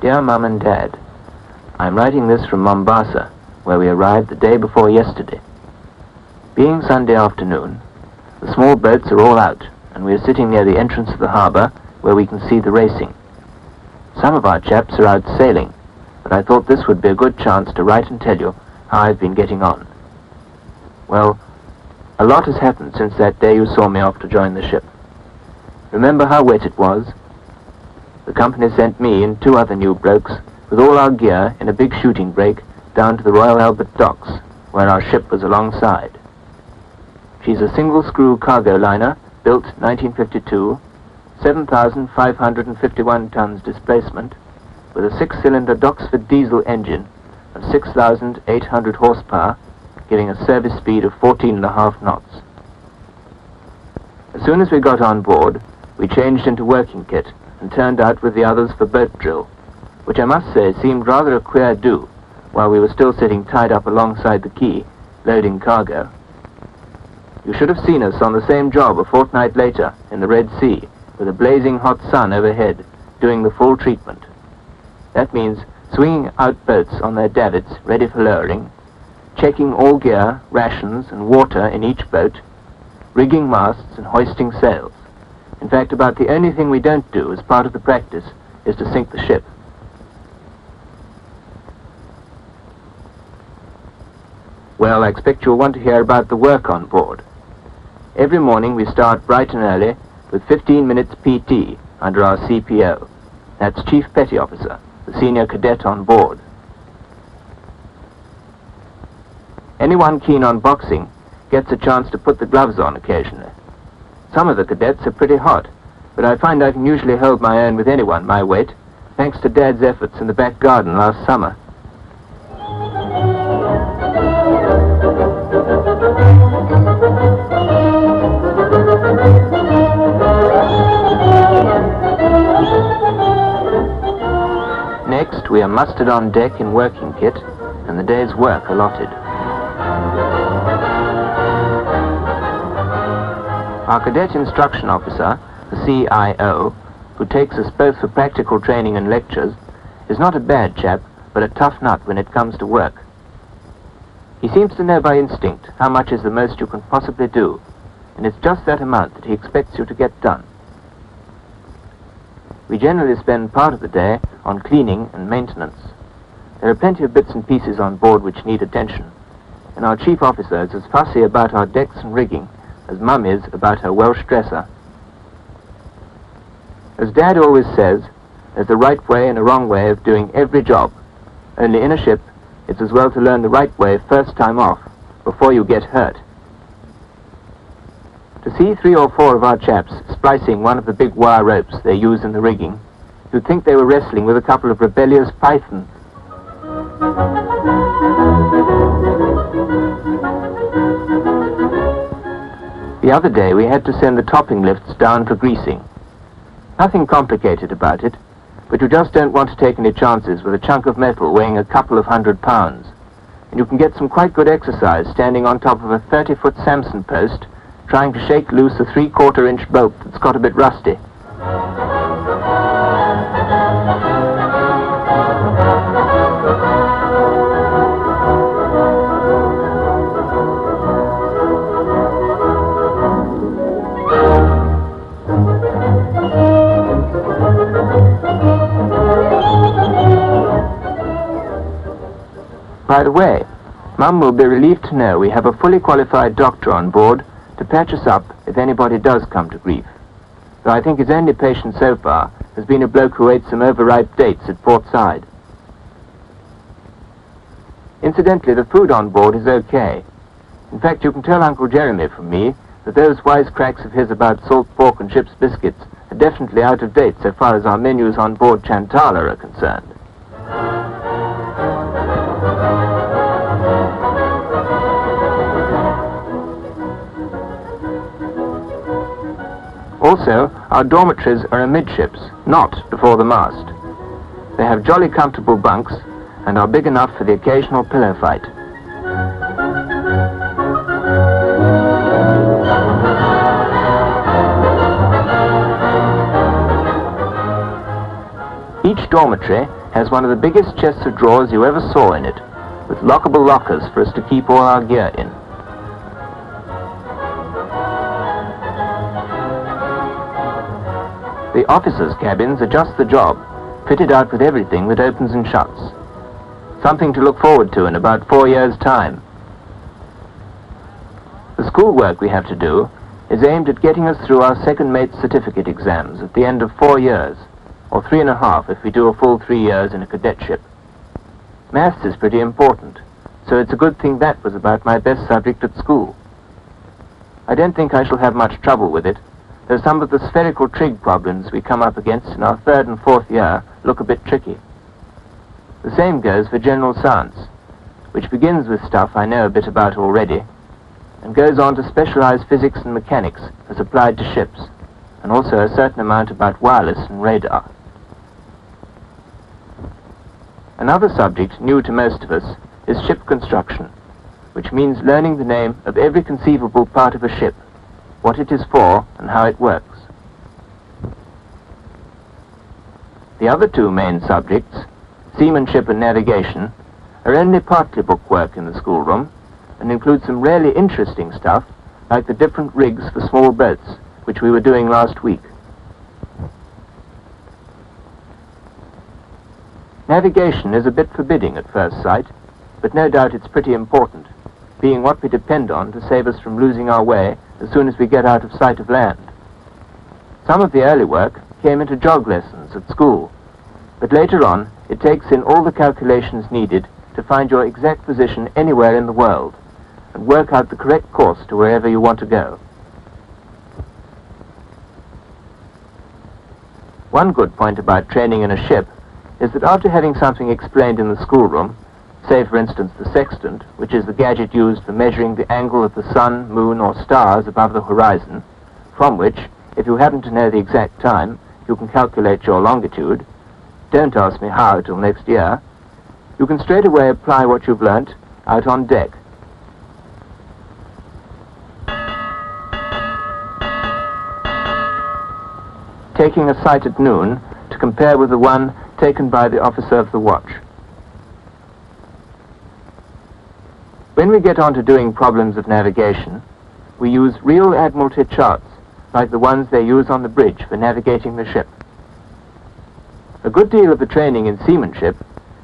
Dear Mum and Dad, I'm writing this from Mombasa, where we arrived the day before yesterday. Being Sunday afternoon, the small boats are all out, and we are sitting near the entrance of the harbour where we can see the racing. Some of our chaps are out sailing, but I thought this would be a good chance to write and tell you how I've been getting on. Well, a lot has happened since that day you saw me off to join the ship. Remember how wet it was? The company sent me and 2 other new blokes with all our gear in a big shooting brake down to the Royal Albert Docks, where our ship was alongside. She's a single-screw cargo liner, built 1952, 7,551 tons displacement, with a 6-cylinder Doxford diesel engine of 6,800 horsepower, giving a service speed of 14.5 knots. As soon as we got on board, we changed into working kit and turned out with the others for boat drill, which I must say seemed rather a queer do while we were still sitting tied up alongside the quay, loading cargo. You should have seen us on the same job a fortnight later in the Red Sea, with a blazing hot sun overhead, doing the full treatment. That means swinging out boats on their davits ready for lowering, checking all gear, rations and water in each boat, rigging masts and hoisting sails. In fact, about the only thing we don't do as part of the practice is to sink the ship. Well, I expect you'll want to hear about the work on board. Every morning we start bright and early with 15 minutes PT under our CPO. That's Chief Petty Officer, the senior cadet on board. Anyone keen on boxing gets a chance to put the gloves on occasionally. Some of the cadets are pretty hot, but I find I can usually hold my own with anyone my weight, thanks to Dad's efforts in the back garden last summer. Next, we are mustered on deck in working kit, and the day's work allotted. Our Cadet Instruction Officer, the CIO, who takes us both for practical training and lectures, is not a bad chap, but a tough nut when it comes to work. He seems to know by instinct how much is the most you can possibly do, and it's just that amount that he expects you to get done. We generally spend part of the day on cleaning and maintenance. There are plenty of bits and pieces on board which need attention, and our chief officer is as fussy about our decks and rigging as Mum is about her Welsh dresser. As Dad always says, there's a right way and a wrong way of doing every job. Only in a ship, it's as well to learn the right way first time off, before you get hurt. To see 3 or 4 of our chaps splicing one of the big wire ropes they use in the rigging, you'd think they were wrestling with a couple of rebellious pythons. The other day we had to send the topping lifts down for greasing. Nothing complicated about it, but you just don't want to take any chances with a chunk of metal weighing a couple of 100 pounds. And you can get some quite good exercise standing on top of a 30-foot Samson post, trying to shake loose a 3/4-inch bolt that's got a bit rusty. By the way, Mum will be relieved to know we have a fully qualified doctor on board to patch us up if anybody does come to grief, though I think his only patient so far has been a bloke who ate some overripe dates at Port Said. Incidentally, the food on board is okay. In fact, you can tell Uncle Jeremy from me that those wisecracks of his about salt pork and ship's biscuits are definitely out of date so far as our menus on board Chantala are concerned. Also, our dormitories are amidships, not before the mast. They have jolly comfortable bunks and are big enough for the occasional pillow fight. Each dormitory has one of the biggest chests of drawers you ever saw in it, with lockable lockers for us to keep all our gear in. The officers' cabins are just the job, fitted out with everything that opens and shuts. Something to look forward to in about 4 years' time. The schoolwork we have to do is aimed at getting us through our second mate's certificate exams at the end of 4 years, or 3.5 if we do a full 3 years in a cadetship. Maths is pretty important, so it's a good thing that was about my best subject at school. I don't think I shall have much trouble with it, though some of the spherical trig problems we come up against in our 3rd and 4th year look a bit tricky. The same goes for general science, which begins with stuff I know a bit about already, and goes on to specialized physics and mechanics as applied to ships, and also a certain amount about wireless and radar. Another subject new to most of us is ship construction, which means learning the name of every conceivable part of a ship, what it is for and how it works. The other two main subjects, seamanship and navigation, are only partly bookwork in the schoolroom and include some really interesting stuff like the different rigs for small boats, which we were doing last week. Navigation is a bit forbidding at first sight, but no doubt it's pretty important, being what we depend on to save us from losing our way as soon as we get out of sight of land. Some of the early work came into jog lessons at school, but later on it takes in all the calculations needed to find your exact position anywhere in the world and work out the correct course to wherever you want to go. One good point about training in a ship is that after having something explained in the schoolroom, say for instance the sextant, which is the gadget used for measuring the angle of the sun, moon or stars above the horizon, from which, if you happen to know the exact time, you can calculate your longitude, don't ask me how till next year, you can straight away apply what you've learnt out on deck. Taking a sight at noon to compare with the one taken by the officer of the watch. When we get on to doing problems of navigation, we use real Admiralty charts, like the ones they use on the bridge for navigating the ship. A good deal of the training in seamanship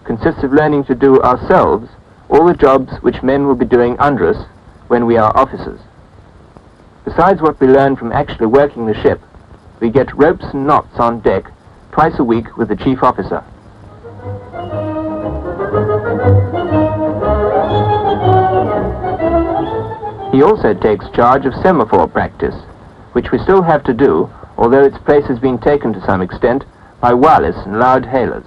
consists of learning to do ourselves all the jobs which men will be doing under us when we are officers. Besides what we learn from actually working the ship, we get ropes and knots on deck twice a week with the chief officer. He also takes charge of semaphore practice, which we still have to do, although its place has been taken to some extent by wireless and loud hailers.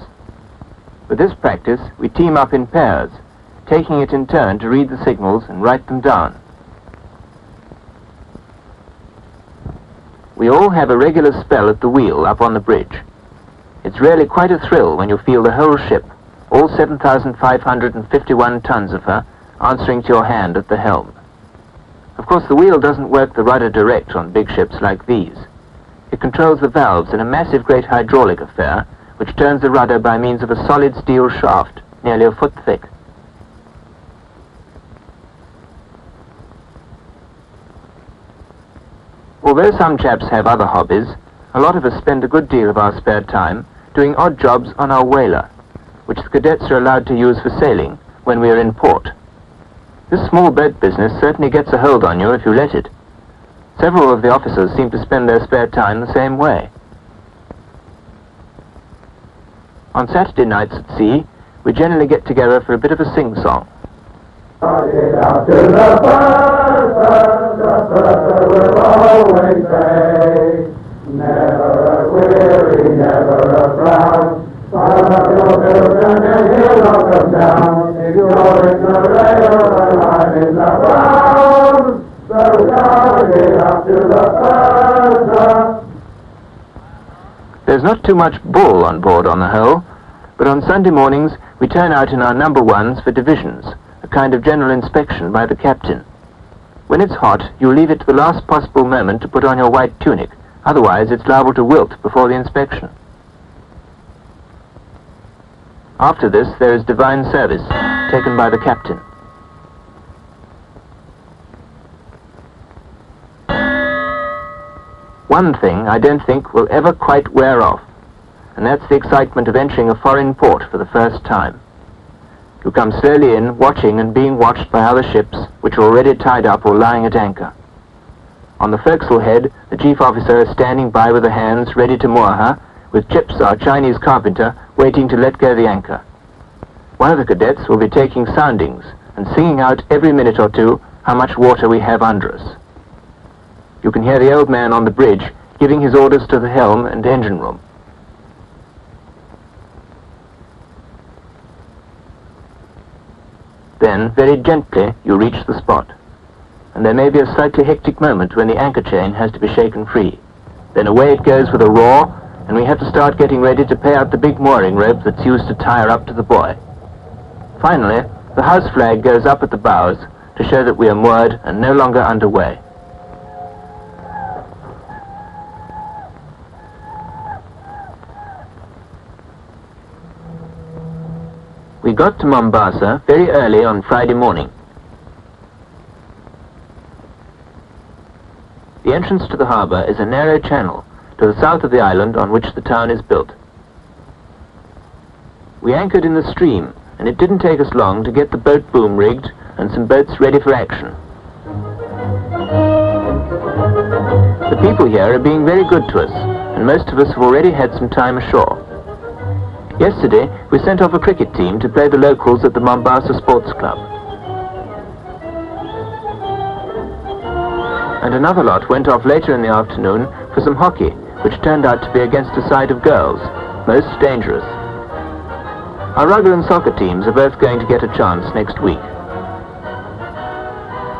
For this practice, we team up in pairs, taking it in turn to read the signals and write them down. We all have a regular spell at the wheel up on the bridge. It's really quite a thrill when you feel the whole ship, all 7,551 tons of her, answering to your hand at the helm. Of course, the wheel doesn't work the rudder direct on big ships like these. It controls the valves in a massive great hydraulic affair, which turns the rudder by means of a solid steel shaft, nearly a foot thick. Although some chaps have other hobbies, a lot of us spend a good deal of our spare time doing odd jobs on our whaler, which the cadets are allowed to use for sailing, when we are in port. This small boat business certainly gets a hold on you if you let it. Several of the officers seem to spend their spare time the same way. On Saturday nights at sea, we generally get together for a bit of a sing-song. There's not too much bull on board on the whole, but on Sunday mornings we turn out in our number ones for divisions, a kind of general inspection by the captain. When it's hot, you leave it to the last possible moment to put on your white tunic, otherwise it's liable to wilt before the inspection. After this there is divine service, taken by the captain. One thing I don't think will ever quite wear off, and that's the excitement of entering a foreign port for the first time. You come slowly in, watching and being watched by other ships which are already tied up or lying at anchor. On the forecastle head, the chief officer is standing by with the hands ready to moor her, with Chips, our Chinese carpenter, waiting to let go the anchor. One of the cadets will be taking soundings and singing out every minute or two how much water we have under us. You can hear the old man on the bridge giving his orders to the helm and engine room. Then, very gently, you reach the spot, and there may be a slightly hectic moment when the anchor chain has to be shaken free. Then away it goes with a roar, and we have to start getting ready to pay out the big mooring rope that's used to tie her up to the buoy. Finally, the house flag goes up at the bows to show that we are moored and no longer underway. We got to Mombasa very early on Friday morning. The entrance to the harbour is a narrow channel to the south of the island on which the town is built. We anchored in the stream, and it didn't take us long to get the boat boom rigged and some boats ready for action. The people here are being very good to us, and most of us have already had some time ashore. Yesterday, we sent off a cricket team to play the locals at the Mombasa Sports Club. And another lot went off later in the afternoon for some hockey, which turned out to be against a side of girls, most dangerous. Our rugby and soccer teams are both going to get a chance next week.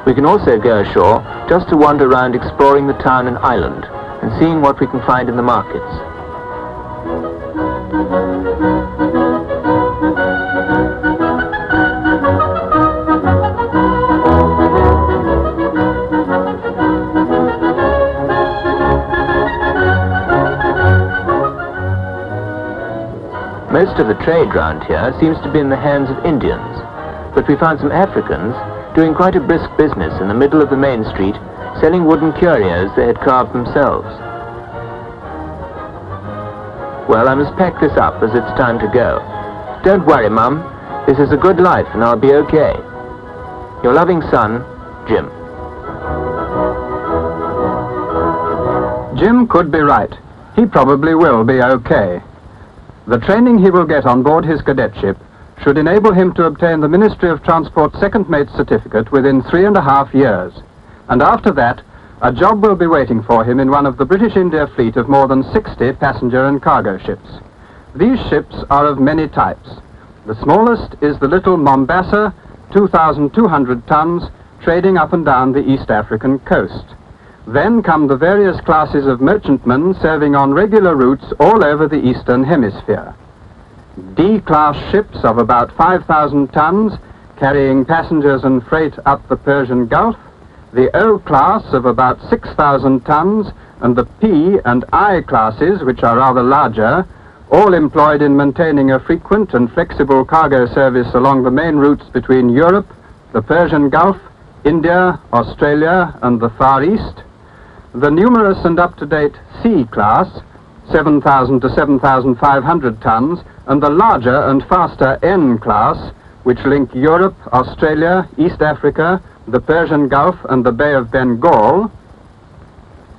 We can also go ashore just to wander around exploring the town and island and seeing what we can find in the markets. Most of the trade round here seems to be in the hands of Indians, but we found some Africans doing quite a brisk business in the middle of the main street, selling wooden curios they had carved themselves. Well, I must pack this up as it's time to go. Don't worry, Mum. This is a good life and I'll be okay. Your loving son, Jim. Jim could be right. He probably will be okay. The training he will get on board his cadetship should enable him to obtain the Ministry of Transport's second mate's certificate within 3.5 years. And after that, a job will be waiting for him in one of the British India fleet of more than 60 passenger and cargo ships. These ships are of many types. The smallest is the little Mombasa, 2,200 tons, trading up and down the East African coast. Then come the various classes of merchantmen serving on regular routes all over the Eastern Hemisphere. D-class ships of about 5,000 tons, carrying passengers and freight up the Persian Gulf, the O-class of about 6,000 tons, and the P and I classes, which are rather larger, all employed in maintaining a frequent and flexible cargo service along the main routes between Europe, the Persian Gulf, India, Australia, and the Far East. The numerous and up-to-date C-class, 7,000 to 7,500 tons, and the larger and faster N-class, which link Europe, Australia, East Africa, the Persian Gulf and the Bay of Bengal.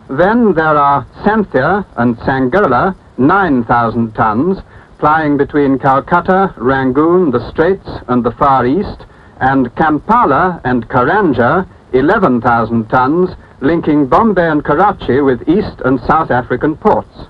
Then there are Santhia and Sangola, 9,000 tons, plying between Calcutta, Rangoon, the Straits and the Far East, and Kampala and Karanja, 11,000 tons, linking Bombay and Karachi with East and South African ports.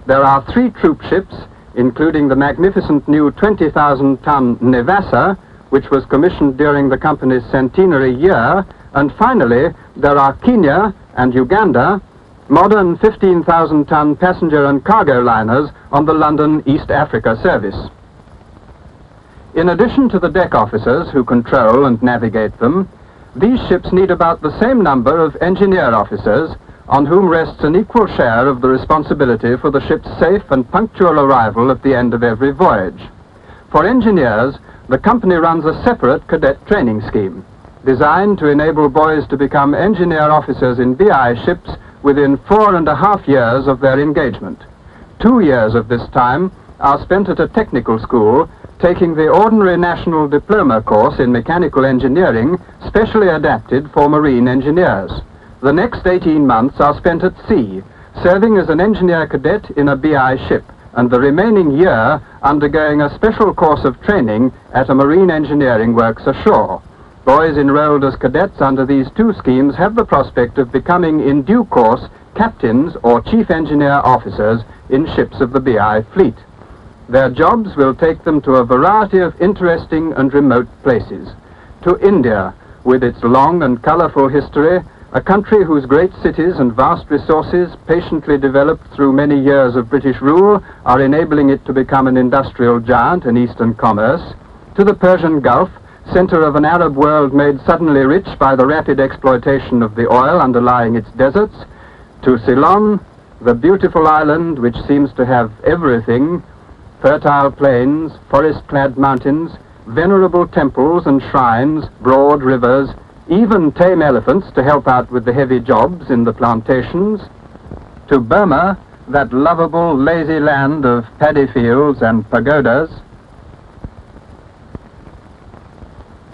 There are 3 troop ships, including the magnificent new 20,000-ton Nevassa, which was commissioned during the company's centenary year, and finally there are Kenya and Uganda, modern 15,000-ton passenger and cargo liners on the London East Africa service. In addition to the deck officers who control and navigate them, these ships need about the same number of engineer officers, on whom rests an equal share of the responsibility for the ship's safe and punctual arrival at the end of every voyage. For engineers, the company runs a separate cadet training scheme, designed to enable boys to become engineer officers in BI ships within 4.5 years of their engagement. 2 years of this time are spent at a technical school, taking the ordinary national diploma course in mechanical engineering, specially adapted for marine engineers. The next 18 months are spent at sea, serving as an engineer cadet in a BI ship, and the remaining year undergoing a special course of training at a marine engineering works ashore. Boys enrolled as cadets under these 2 schemes have the prospect of becoming in due course captains or chief engineer officers in ships of the BI fleet. Their jobs will take them to a variety of interesting and remote places. To India, with its long and colorful history, a country whose great cities and vast resources, patiently developed through many years of British rule, are enabling it to become an industrial giant in eastern commerce. To the Persian Gulf, center of an Arab world made suddenly rich by the rapid exploitation of the oil underlying its deserts. To Ceylon, the beautiful island which seems to have everything: fertile plains, forest-clad mountains, venerable temples and shrines, broad rivers, even tame elephants to help out with the heavy jobs in the plantations. To Burma, that lovable, lazy land of paddy fields and pagodas.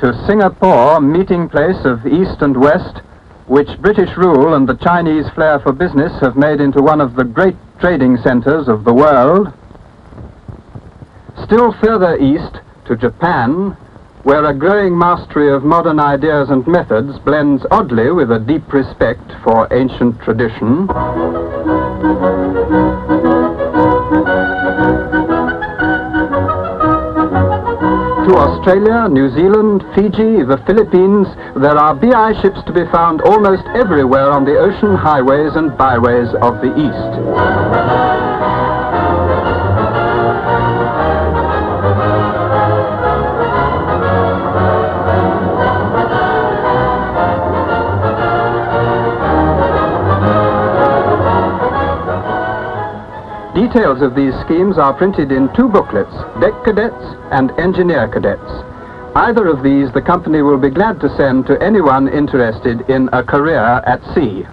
To Singapore, meeting place of East and West, which British rule and the Chinese flair for business have made into one of the great trading centers of the world. Still further east, to Japan, where a growing mastery of modern ideas and methods blends oddly with a deep respect for ancient tradition. To Australia, New Zealand, Fiji, the Philippines, there are BI ships to be found almost everywhere on the ocean highways and byways of the East. Details of these schemes are printed in 2 booklets, Deck Cadets and Engineer Cadets. Either of these the company will be glad to send to anyone interested in a career at sea.